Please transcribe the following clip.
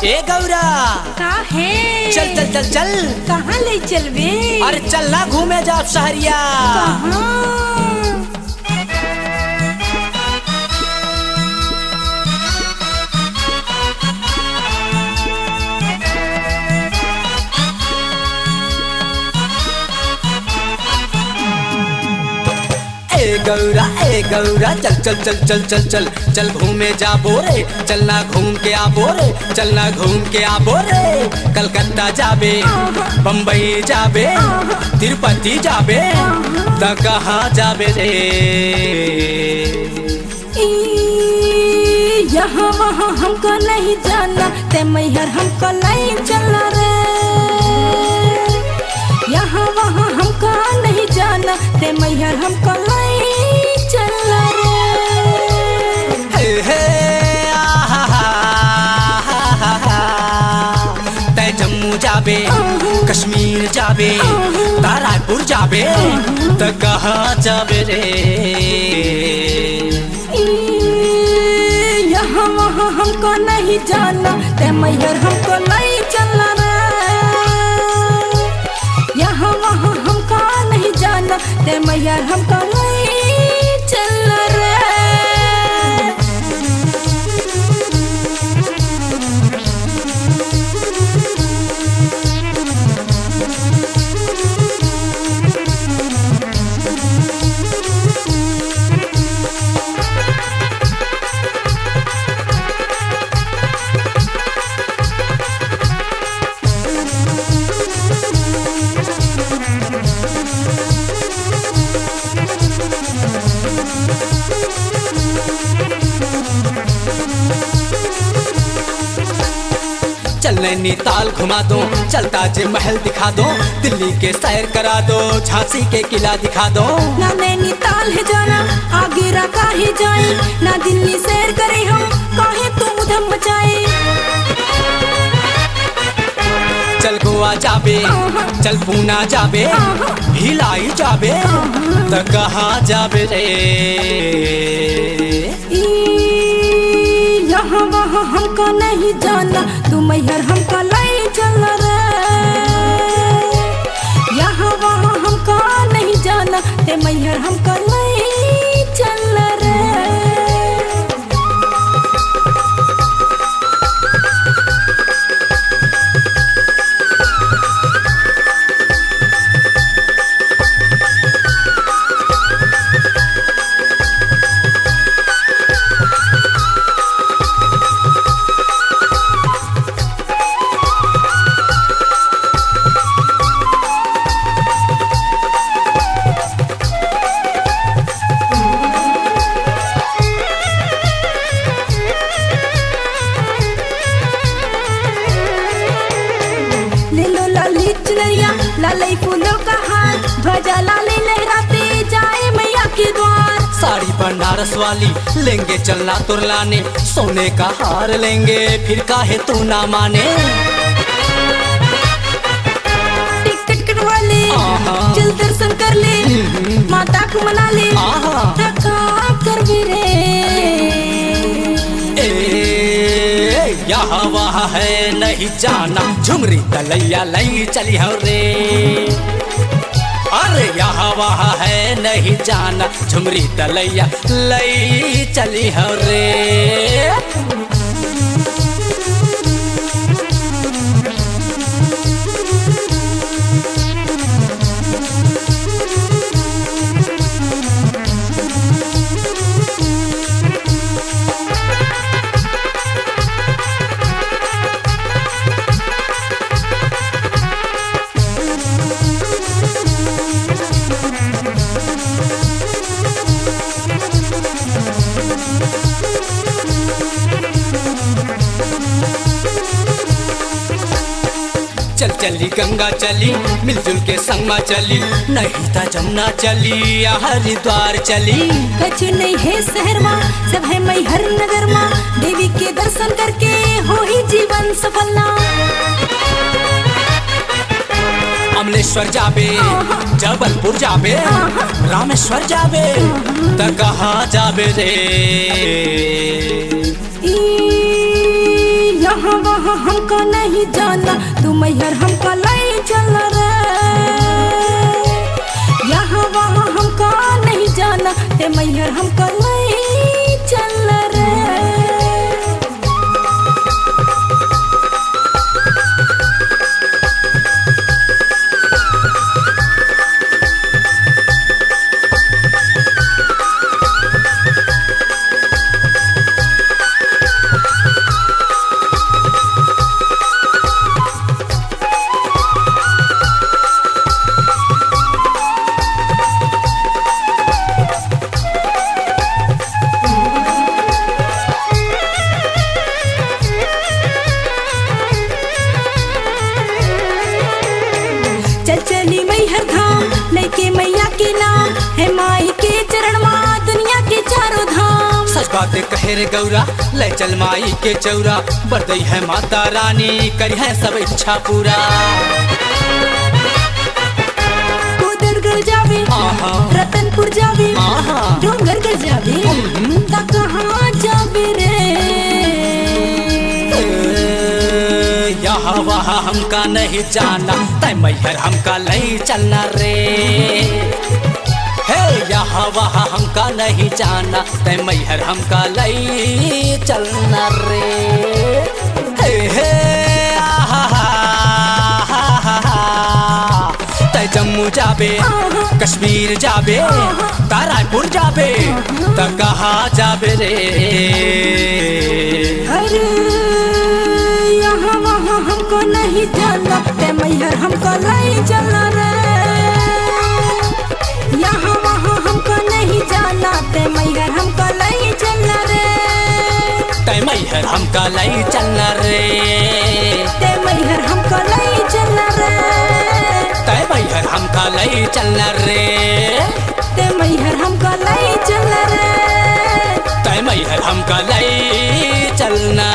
ए गौरा का है? चल चल चल चल। कहाँ ले चलबे? अरे चल ना घूमे जा शहरिया। कहाँ? ए गौरा चल चल चल चल चल चल चल घूमे जाबो रे, चलना घूम के आबो रे, चलना घूम के आबो रे। कलकत्ता जाबे, बम्बई जाबे, तिरुपति जाबे, त कहाँ जाबे रे? यहाँ वहाँ हमको नहीं जाना, ते मैहर हमको नहीं चलना रे। यहाँ वहाँ हमको नहीं जाना, ते मैहर हमको नहीं चलना रे। हे हे ते जम्मू जाबे, कश्मीर जाबे, रायपुर जाबे, त कहाँ जाबे रे? यहाँ वहाँ हमको नहीं जाना, ते मैहर हमको नहीं चलना रे। यहाँ वहाँ हमको नहीं जाना, ते मैहर हमको नहीं चलना रे। चल नैनीताल घुमा दो, चल ताज महल दिखा दो, दिल्ली के सैर करा दो, झांसी के किला दिखा दो। ना नैनीताल है जाना, आगरा का ही जाए, ना दिल्ली सैर करे हम, काहे तू उधम मचाए। चल गोवा जाबे, चल पूना जाबे, भिलाई जाबे, त कहाँ जाबे रे? यहाँ वहाँ हमको नहीं जाना, तू मैहर हमको नहीं चलना रे। यहाँ वहाँ हमको नहीं जाना, ते मैहर हमको नहीं चलना रे। लाली फूलों का हार, ध्वजा लाली लहराते जाए मैया के द्वार। साड़ी बनारस वाली लेंगे चलना तुरलाने, सोने का हार लेंगे फिर काहे तू ना माने। टिकट कटवा ले, चल दर्शन कर ले, माता को मना ले, थका कर भी रे। यहाँ वहाँ है नहीं जाना, झुमरी तलैया लई चली हो रे। अरे यहाँ वहाँ है नहीं जाना, झुमरी तलैया लई चली हो रे। चल चली गंगा चली, मिलजुल के संगमा चली, नहीं था जमुना चली, या हरिद्वार चली। कछ नहीं है शहर माँ, सब है मैहर नगर माँ, देवी के दर्शन करके हो ही जीवन सफल ना। अमलेश्वर जाबे, जबलपुर जाबे, रामेश्वर जाबे, त कहाँ जाबे रे? यहाँ वहाँ हमको नहीं जाना, तू मैहर हमको लाई चल रे। यहाँ वहाँ हमको नहीं जाना, ते मैहर हमको लाई चल रे। चली मैहर धाम लेके मैया के नाम, है माई के चरण माँ दुनिया के चारों धाम। सच बात कहे रे गौरा, ले चल माई के चौरा, बरदई है माता रानी, करी है सब इच्छा पूरा। कोदरगढ़ जावे, रतनपुर जावे, डोंगरगढ़ जावे, ता कहाँ जावे रे। यहाँ वहाँ हमका नहीं जाना, तय मैहर हमका लई चलना रे। हे यहाँ वहाँ हमका नहीं जाना, तय मैहर हमका लई चलना रे। हे तय जम्मू जाबे, कश्मीर जाबे, रायपुर जाबे, त कहाँ जाबे रे। यहाँ वहाँ हमको नहीं जाना, ते मैहर हमको लाई चलना रे। यहाँ वहाँ हमको नहीं जाना, ते मैहर हमको लाई चलना रे। ते मैहर हमका लाई चलना रे। ते मैहर हमको लाई चलना रे। ते मैहर हमका लाई चलना रे। ते मैहर हमको लाई चलना रे। ते मैहर हमका लाई चलना